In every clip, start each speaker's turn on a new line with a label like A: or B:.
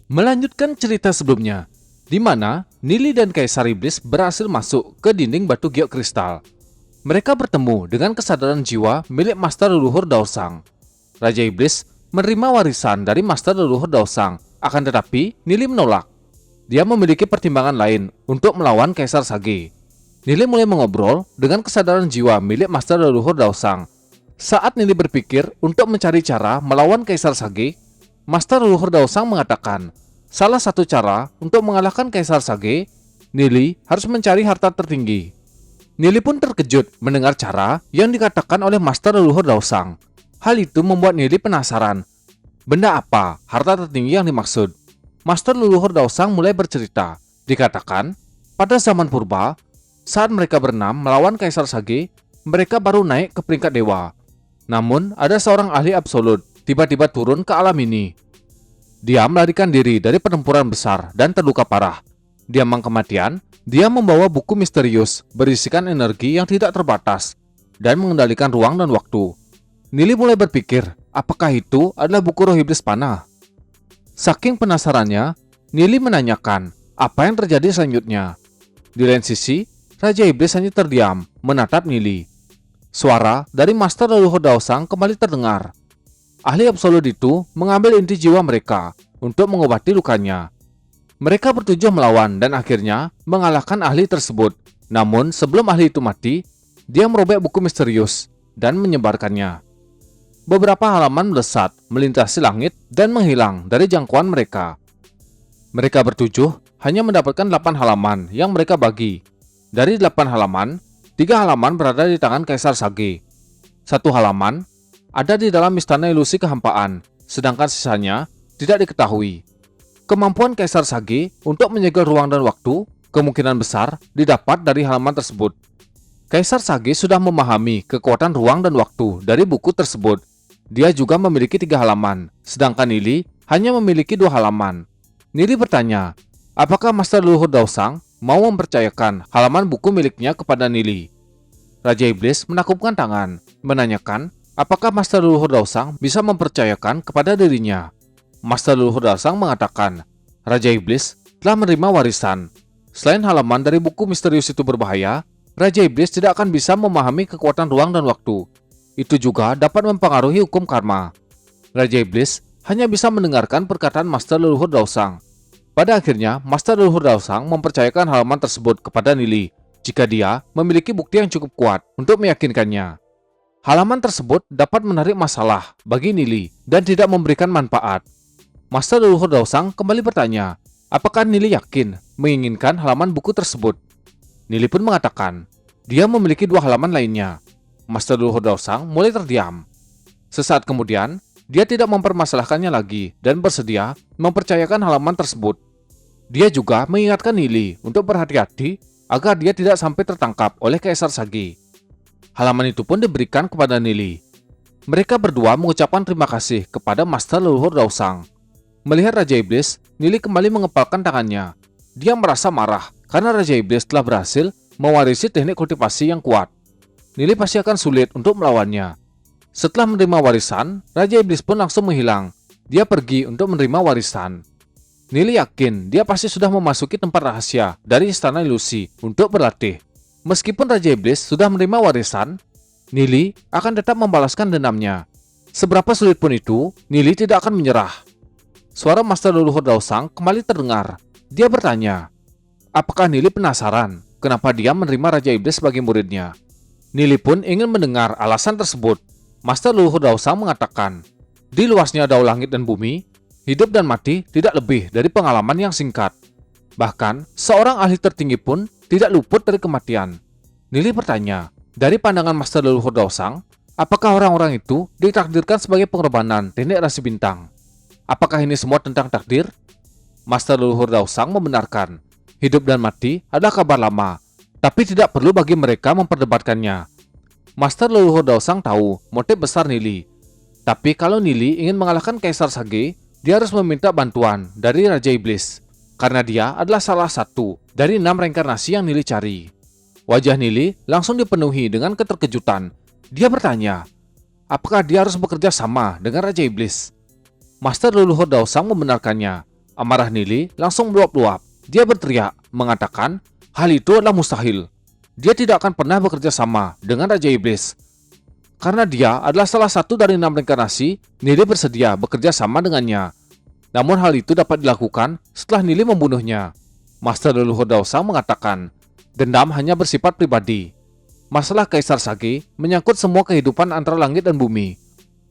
A: Melanjutkan cerita sebelumnya, di mana Nili dan Kaisar Iblis berhasil masuk ke dinding batu giok kristal. Mereka bertemu dengan kesadaran jiwa milik Master Leluhur Daosang. Raja Iblis menerima warisan dari Master Leluhur Daosang, akan tetapi Nili menolak. Dia memiliki pertimbangan lain untuk melawan Kaisar Sage. Nili mulai mengobrol dengan kesadaran jiwa milik Master Leluhur Daosang. Saat Nili berpikir untuk mencari cara melawan Kaisar Sage, Master Leluhur Daosang mengatakan, salah satu cara untuk mengalahkan Kaisar Sage, Nili harus mencari harta tertinggi. Nili pun terkejut mendengar cara yang dikatakan oleh Master Leluhur Daosang. Hal itu membuat Nili penasaran. Benda apa harta tertinggi yang dimaksud? Master Leluhur Daosang mulai bercerita. Dikatakan, pada zaman purba, saat mereka berenam melawan Kaisar Sage, mereka baru naik ke peringkat dewa. Namun, ada seorang ahli absolut tiba-tiba turun ke alam ini. Dia melarikan diri dari pertempuran besar dan terluka parah. Di ambang kematian, dia membawa buku misterius berisikan energi yang tidak terbatas dan mengendalikan ruang dan waktu. Nili mulai berpikir, apakah itu adalah buku roh iblis panah? Saking penasarannya, Nili menanyakan apa yang terjadi selanjutnya. Di lain sisi, Raja Iblis hanya terdiam, menatap Nili. Suara dari Master Leluhur Daosang kembali terdengar. Ahli absolut itu mengambil inti jiwa mereka untuk mengobati lukanya. Mereka bertujuh melawan dan akhirnya mengalahkan ahli tersebut. Namun sebelum ahli itu mati, dia merobek buku misterius dan menyebarkannya. Beberapa halaman melesat, melintasi langit dan menghilang dari jangkauan mereka. Mereka bertujuh hanya mendapatkan 8 halaman yang mereka bagi. Dari 8 halaman, 3 halaman berada di tangan Kaisar Sage. 1 halaman ada di dalam istana ilusi kehampaan, sedangkan sisanya tidak diketahui. Kemampuan Kaisar Sage untuk menyegel ruang dan waktu kemungkinan besar didapat dari halaman tersebut. Kaisar Sage sudah memahami kekuatan ruang dan waktu dari buku tersebut. Dia juga memiliki 3 halaman, sedangkan Nili hanya memiliki 2 halaman. Nili bertanya, apakah Master Leluhur Daosang mau mempercayakan halaman buku miliknya kepada Nili? Raja Iblis menakupkan tangan, menanyakan apakah Master Leluhur Daosang bisa mempercayakan kepada dirinya. Master Leluhur Daosang mengatakan, Raja Iblis telah menerima warisan. Selain halaman dari buku misterius itu berbahaya, Raja Iblis tidak akan bisa memahami kekuatan ruang dan waktu. Itu juga dapat mempengaruhi hukum karma. Raja Iblis hanya bisa mendengarkan perkataan Master Leluhur Daosang. Pada akhirnya, Master Leluhur Daosang mempercayakan halaman tersebut kepada Nili jika dia memiliki bukti yang cukup kuat untuk meyakinkannya. Halaman tersebut dapat menarik masalah bagi Nili dan tidak memberikan manfaat. Master Leluhur Daosang kembali bertanya, apakah Nili yakin menginginkan halaman buku tersebut? Nili pun mengatakan, dia memiliki 2 halaman lainnya. Master Leluhur Daosang mulai terdiam. Sesaat kemudian, dia tidak mempermasalahkannya lagi dan bersedia mempercayakan halaman tersebut. Dia juga mengingatkan Nili untuk berhati-hati agar dia tidak sampai tertangkap oleh Kaisar Sage. Halaman itu pun diberikan kepada Nili. Mereka berdua mengucapkan terima kasih kepada Master Leluhur Daosang. Melihat Raja Iblis, Nili kembali mengepalkan tangannya. Dia merasa marah karena Raja Iblis telah berhasil mewarisi teknik kultivasi yang kuat. Nili pasti akan sulit untuk melawannya. Setelah menerima warisan, Raja Iblis pun langsung menghilang. Dia pergi untuk menerima warisan. Nili yakin dia pasti sudah memasuki tempat rahasia dari istana ilusi untuk berlatih. Meskipun Raja Iblis sudah menerima warisan, Nili akan tetap membalaskan dendamnya. Seberapa sulit pun itu, Nili tidak akan menyerah. Suara Master Leluhur Daosang kembali terdengar. Dia bertanya, apakah Nili penasaran kenapa dia menerima Raja Iblis sebagai muridnya? Nili pun ingin mendengar alasan tersebut. Master Leluhur Daosang mengatakan, di luasnya dao langit dan bumi, hidup dan mati tidak lebih dari pengalaman yang singkat. Bahkan, seorang ahli tertinggi pun tidak luput dari kematian. Nili bertanya, dari pandangan Master Leluhur Daosang, apakah orang-orang itu ditakdirkan sebagai pengorbanan teknik rasi bintang? Apakah ini semua tentang takdir? Master Leluhur Daosang membenarkan, hidup dan mati adalah kabar lama, tapi tidak perlu bagi mereka memperdebatkannya. Master Leluhur Daosang tahu motif besar Nili. Tapi kalau Nili ingin mengalahkan Kaisar Sage, dia harus meminta bantuan dari Raja Iblis. Karena dia adalah salah satu dari 6 reinkarnasi yang Nili cari. Wajah Nili langsung dipenuhi dengan keterkejutan. Dia bertanya, apakah dia harus bekerja sama dengan Raja Iblis? Master Leluhur Daosang membenarkannya. Amarah Nili langsung meluap-luap. Dia berteriak, mengatakan hal itu adalah mustahil. Dia tidak akan pernah bekerja sama dengan Raja Iblis. Karena dia adalah salah satu dari 6 reinkarnasi, Nili bersedia bekerja sama dengannya. Namun hal itu dapat dilakukan setelah Nili membunuhnya. Master leluhur Daosang mengatakan, dendam hanya bersifat pribadi. Masalah Kaisar Sage menyangkut semua kehidupan antara langit dan bumi.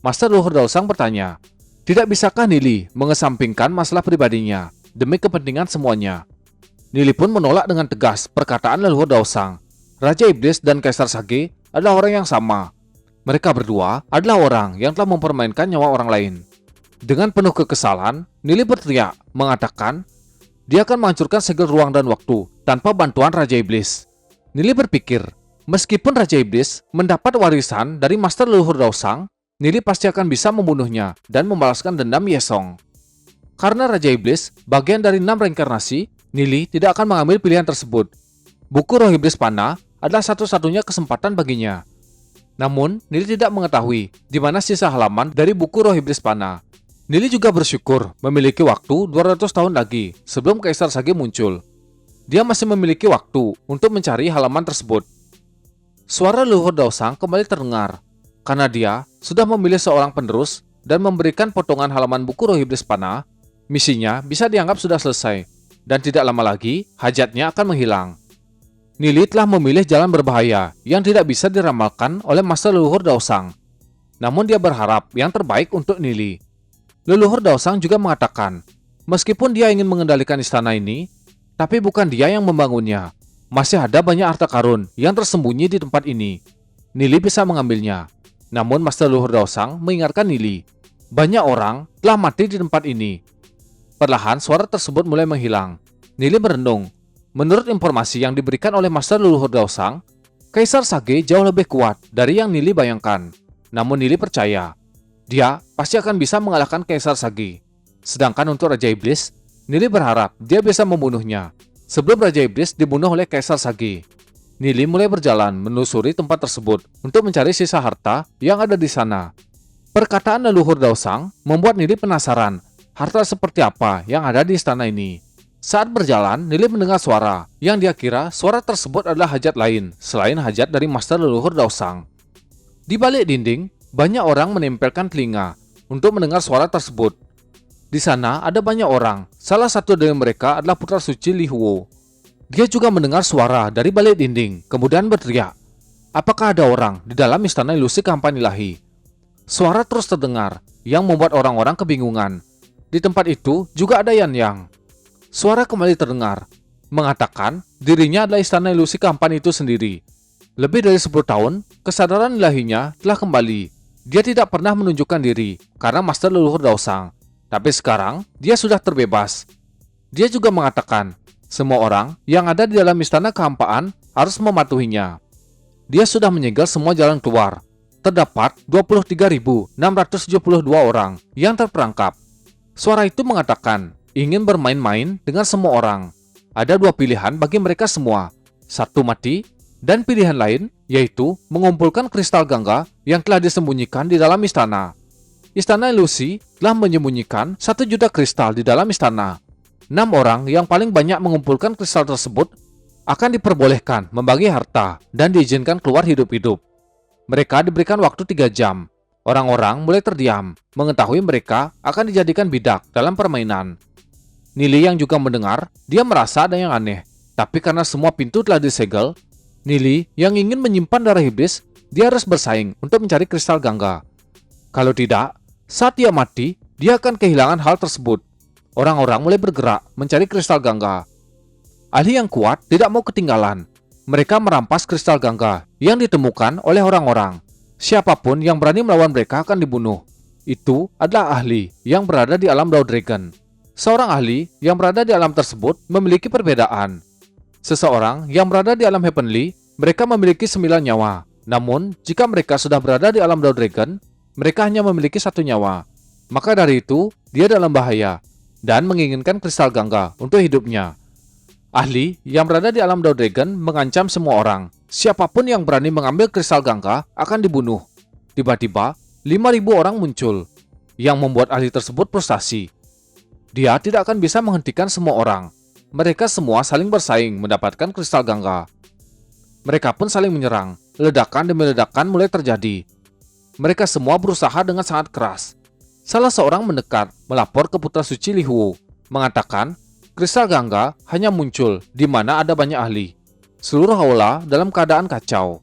A: Master leluhur Daosang bertanya, tidak bisakah Nili mengesampingkan masalah pribadinya demi kepentingan semuanya? Nili pun menolak dengan tegas perkataan leluhur Daosang. Raja Iblis dan Kaisar Sage adalah orang yang sama. Mereka berdua adalah orang yang telah mempermainkan nyawa orang lain. Dengan penuh kekesalan, Nili berteriak, mengatakan dia akan menghancurkan segel ruang dan waktu tanpa bantuan Raja Iblis. Nili berpikir, meskipun Raja Iblis mendapat warisan dari Master leluhur Daosang, Nili pasti akan bisa membunuhnya dan membalaskan dendam Yesong. Karena Raja Iblis bagian dari 6 reinkarnasi, Nili tidak akan mengambil pilihan tersebut. Buku Roh Iblis Panah adalah satu-satunya kesempatan baginya. Namun, Nili tidak mengetahui di mana sisa halaman dari buku Roh Iblis Panah. Nili juga bersyukur memiliki waktu 200 tahun lagi sebelum Kaisar Sage muncul. Dia masih memiliki waktu untuk mencari halaman tersebut. Suara leluhur Daosang kembali terdengar, karena dia sudah memilih seorang penerus dan memberikan potongan halaman buku Roh Iblis Panah. Misinya bisa dianggap sudah selesai, dan tidak lama lagi hajatnya akan menghilang. Nili telah memilih jalan berbahaya yang tidak bisa diramalkan oleh Master leluhur Daosang. Namun dia berharap yang terbaik untuk Nili. Leluhur Daosang juga mengatakan, meskipun dia ingin mengendalikan istana ini, tapi bukan dia yang membangunnya. Masih ada banyak harta karun yang tersembunyi di tempat ini. Nili bisa mengambilnya. Namun Master leluhur Daosang mengingatkan Nili, banyak orang telah mati di tempat ini. Perlahan suara tersebut mulai menghilang. Nili merenung. Menurut informasi yang diberikan oleh Master leluhur Daosang, Kaisar Sage jauh lebih kuat dari yang Nili bayangkan. Namun Nili percaya, dia pasti akan bisa mengalahkan Kaisar Sage. Sedangkan untuk Raja Iblis, Nili berharap dia bisa membunuhnya sebelum Raja Iblis dibunuh oleh Kaisar Sage. Nili mulai berjalan menelusuri tempat tersebut untuk mencari sisa harta yang ada di sana. Perkataan leluhur Daosang membuat Nili penasaran harta seperti apa yang ada di istana ini. Saat berjalan, Nili mendengar suara yang dia kira suara tersebut adalah hajat lain selain hajat dari Master leluhur Daosang. Di balik dinding, banyak orang menempelkan telinga untuk mendengar suara tersebut. Di sana ada banyak orang. Salah satu dari mereka adalah putra suci Li Huo. Dia juga mendengar suara dari balik dinding, kemudian berteriak, apakah ada orang di dalam istana ilusi kehampaan ilahi? Suara terus terdengar yang membuat orang-orang kebingungan. Di tempat itu juga ada Yan Yang. Suara kembali terdengar, mengatakan dirinya adalah istana ilusi kehampaan itu sendiri. Lebih dari 10 tahun, kesadaran ilahinya telah kembali. Dia tidak pernah menunjukkan diri karena Master leluhur Daosang. Tapi sekarang, dia sudah terbebas. Dia juga mengatakan, semua orang yang ada di dalam istana kehampaan harus mematuhinya. Dia sudah menyegel semua jalan keluar. Terdapat 23.672 orang yang terperangkap. Suara itu mengatakan, ingin bermain-main dengan semua orang. Ada 2 pilihan bagi mereka semua. 1 mati, dan pilihan lain yaitu mengumpulkan kristal Gangga yang telah disembunyikan di dalam istana. Istana ilusi telah menyembunyikan 1 juta kristal di dalam istana. 6 orang yang paling banyak mengumpulkan kristal tersebut akan diperbolehkan membagi harta dan diizinkan keluar hidup-hidup. Mereka diberikan waktu 3 jam. Orang-orang mulai terdiam, mengetahui mereka akan dijadikan bidak dalam permainan. Nili yang juga mendengar, dia merasa ada yang aneh. Tapi karena semua pintu telah disegel, Nili yang ingin menyimpan darah iblis, dia harus bersaing untuk mencari kristal Gangga. Kalau tidak, saat dia mati, dia akan kehilangan hal tersebut. Orang-orang mulai bergerak mencari kristal Gangga. Ahli yang kuat tidak mau ketinggalan. Mereka merampas kristal Gangga yang ditemukan oleh orang-orang. Siapapun yang berani melawan mereka akan dibunuh. Itu adalah ahli yang berada di alam Dao Dragon. Seorang ahli yang berada di alam tersebut memiliki perbedaan. Seseorang yang berada di alam Heavenly, mereka memiliki 9 nyawa. Namun, jika mereka sudah berada di alam Dao Dragon, mereka hanya memiliki 1 nyawa. Maka dari itu, dia dalam bahaya dan menginginkan kristal Gangga untuk hidupnya. Ahli yang berada di alam Dao Dragon mengancam semua orang. Siapapun yang berani mengambil kristal Gangga akan dibunuh. Tiba-tiba, 5.000 orang muncul, yang membuat ahli tersebut frustasi. dia tidak akan bisa menghentikan semua orang. Mereka semua saling bersaing mendapatkan kristal Gangga. Mereka pun saling menyerang. Ledakan demi ledakan mulai terjadi. Mereka semua berusaha dengan sangat keras. Salah seorang mendekat melapor ke putra suci Li Huo, mengatakan kristal Gangga hanya muncul di mana ada banyak ahli. Seluruh aula dalam keadaan kacau.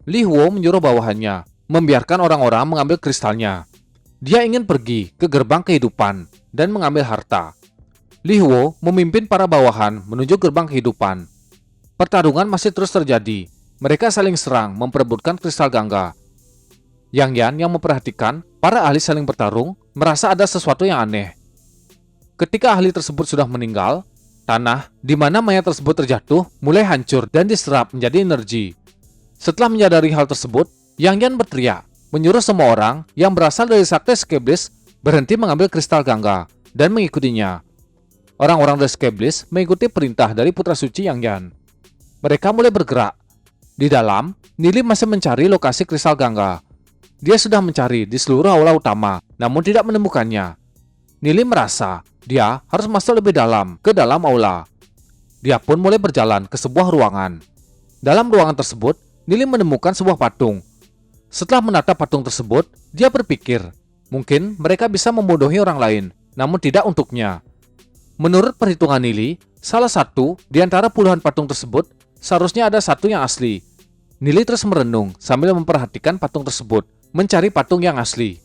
A: Li Huo menyuruh bawahannya membiarkan orang-orang mengambil kristalnya. Dia ingin pergi ke gerbang kehidupan dan mengambil harta. Li Huo memimpin para bawahan menuju gerbang kehidupan. Pertarungan masih terus terjadi. Mereka saling serang memperebutkan kristal Gangga. Yang Yan yang memperhatikan para ahli saling bertarung merasa ada sesuatu yang aneh. Ketika ahli tersebut sudah meninggal, tanah di mana mayat tersebut terjatuh mulai hancur dan diserap menjadi energi. Setelah menyadari hal tersebut, Yang Yan berteriak, menyuruh semua orang yang berasal dari Sakti Skeblis berhenti mengambil kristal Gangga dan mengikutinya. Orang-orang dari Skeblis mengikuti perintah dari putra suci Yang Yan. Mereka mulai bergerak. Di dalam, Nili masih mencari lokasi kristal Gangga. Dia sudah mencari di seluruh aula utama, namun tidak menemukannya. Nili merasa dia harus masuk lebih dalam ke dalam aula. Dia pun mulai berjalan ke sebuah ruangan. Dalam ruangan tersebut, Nili menemukan sebuah patung. Setelah menatap patung tersebut, dia berpikir, mungkin mereka bisa membodohi orang lain, namun tidak untuknya. Menurut perhitungan Nili, salah satu di antara puluhan patung tersebut seharusnya ada satu yang asli. Nili terus merenung sambil memperhatikan patung tersebut, mencari patung yang asli.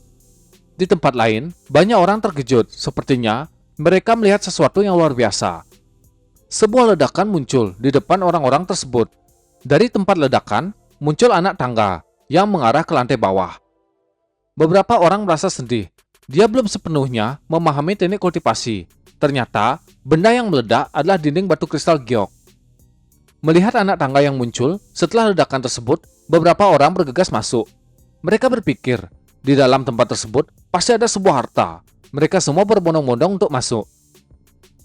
A: Di tempat lain, banyak orang terkejut, sepertinya mereka melihat sesuatu yang luar biasa. Sebuah ledakan muncul di depan orang-orang tersebut. Dari tempat ledakan, muncul anak tangga yang mengarah ke lantai bawah. Beberapa orang merasa sedih. Dia belum sepenuhnya memahami teknik kultivasi. Ternyata, benda yang meledak adalah dinding batu kristal giok. Melihat anak tangga yang muncul, setelah ledakan tersebut, beberapa orang bergegas masuk. Mereka berpikir, di dalam tempat tersebut pasti ada sebuah harta. Mereka semua berbondong-bondong untuk masuk.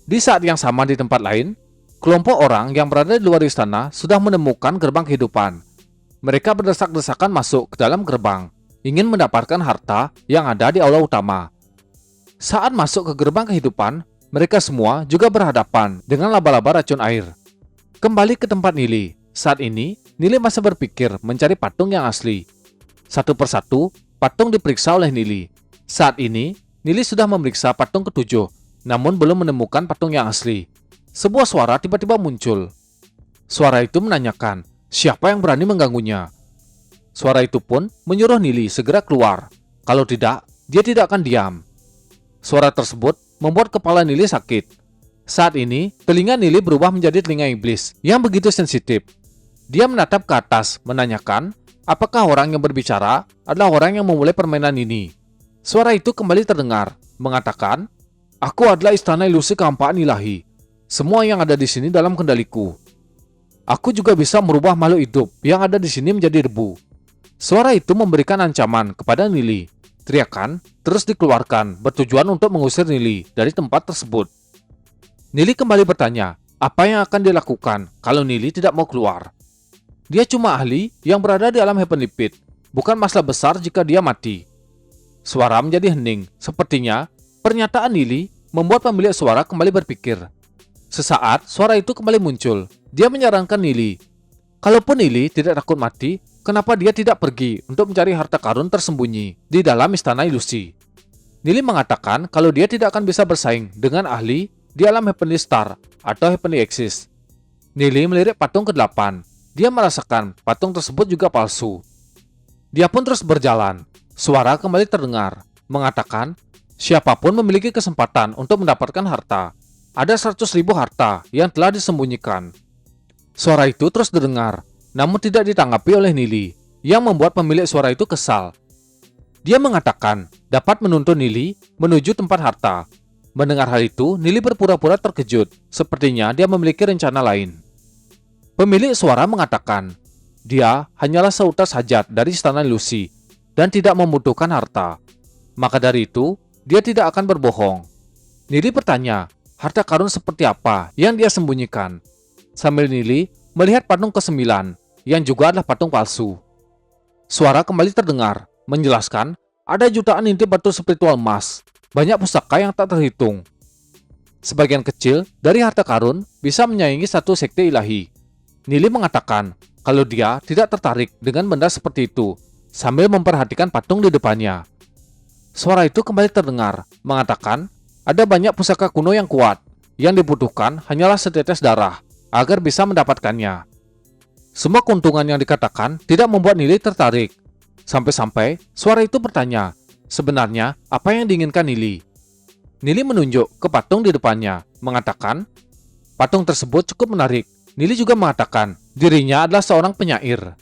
A: Di saat yang sama di tempat lain, kelompok orang yang berada di luar istana sudah menemukan gerbang kehidupan. Mereka berdesak-desakan masuk ke dalam gerbang, ingin mendapatkan harta yang ada di aula utama. Saat masuk ke gerbang kehidupan, mereka semua juga berhadapan dengan laba-laba racun air. Kembali ke tempat Nili. Saat ini, Nili masih berpikir mencari patung yang asli. Satu persatu, patung diperiksa oleh Nili. Saat ini, Nili sudah memeriksa patung ketujuh, namun belum menemukan patung yang asli. Sebuah suara tiba-tiba muncul. Suara itu menanyakan, siapa yang berani mengganggunya? Suara itu pun menyuruh Nili segera keluar. Kalau tidak, dia tidak akan diam. Suara tersebut membuat kepala Nili sakit. Saat ini, telinga Nili berubah menjadi telinga iblis yang begitu sensitif. Dia menatap ke atas, menanyakan, apakah orang yang berbicara adalah orang yang memulai permainan ini? Suara itu kembali terdengar, mengatakan, aku adalah istana ilusi kehampaan ilahi. Semua yang ada di sini dalam kendaliku. Aku juga bisa merubah makhluk hidup yang ada di sini menjadi debu. Suara itu memberikan ancaman kepada Nili. Teriakan terus dikeluarkan bertujuan untuk mengusir Nili dari tempat tersebut. Nili kembali bertanya, apa yang akan dilakukan kalau Nili tidak mau keluar? Dia cuma ahli yang berada di alam Heavenly Pit, bukan masalah besar jika dia mati. Suara menjadi hening, sepertinya pernyataan Nili membuat pemilik suara kembali berpikir. Sesaat, suara itu kembali muncul. Dia menyarankan Nili, kalaupun Nili tidak takut mati, kenapa dia tidak pergi untuk mencari harta karun tersembunyi di dalam istana ilusi? Nili mengatakan kalau dia tidak akan bisa bersaing dengan ahli di alam Heavenly Star atau Heavenly Axis. Nili melirik patung ke-8. Dia merasakan patung tersebut juga palsu. Dia pun terus berjalan. Suara kembali terdengar, mengatakan, siapapun memiliki kesempatan untuk mendapatkan harta. Ada 100.000 harta yang telah disembunyikan. Suara itu terus terdengar, namun tidak ditanggapi oleh Nili, yang membuat pemilik suara itu kesal. Dia mengatakan dapat menuntun Nili menuju tempat harta. Mendengar hal itu, Nili berpura-pura terkejut, sepertinya dia memiliki rencana lain. Pemilik suara mengatakan, dia hanyalah seutas hajat dari istana ilusi dan tidak membutuhkan harta. Maka dari itu, dia tidak akan berbohong. Nili bertanya, harta karun seperti apa yang dia sembunyikan? Sambil Nili melihat patung ke-9, yang juga adalah patung palsu. Suara kembali terdengar, menjelaskan ada jutaan inti batu spiritual emas. banyak pusaka yang tak terhitung. Sebagian kecil dari harta karun bisa menyaingi satu sekte ilahi. Nili mengatakan kalau dia tidak tertarik dengan benda seperti itu, sambil memperhatikan patung di depannya. Suara itu kembali terdengar, mengatakan ada banyak pusaka kuno yang kuat. Yang dibutuhkan hanyalah setetes darah agar bisa mendapatkannya. Semua keuntungan yang dikatakan tidak membuat Nili tertarik. Sampai-sampai suara itu bertanya, sebenarnya apa yang diinginkan Nili? Nili menunjuk ke patung di depannya, mengatakan, patung tersebut cukup menarik. Nili juga mengatakan dirinya adalah seorang penyair.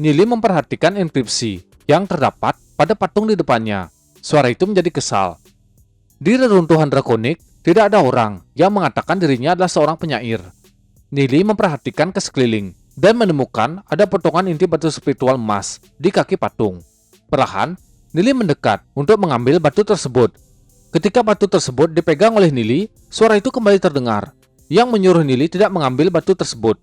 A: Nili memperhatikan inskripsi yang terdapat pada patung di depannya. Suara itu menjadi kesal. Di reruntuhan drakonik, tidak ada orang yang mengatakan dirinya adalah seorang penyair. Nili memperhatikan ke sekeliling dan menemukan ada potongan inti batu spiritual emas di kaki patung. Perlahan, Nili mendekat untuk mengambil batu tersebut. Ketika batu tersebut dipegang oleh Nili, suara itu kembali terdengar, yang menyuruh Nili tidak mengambil batu tersebut.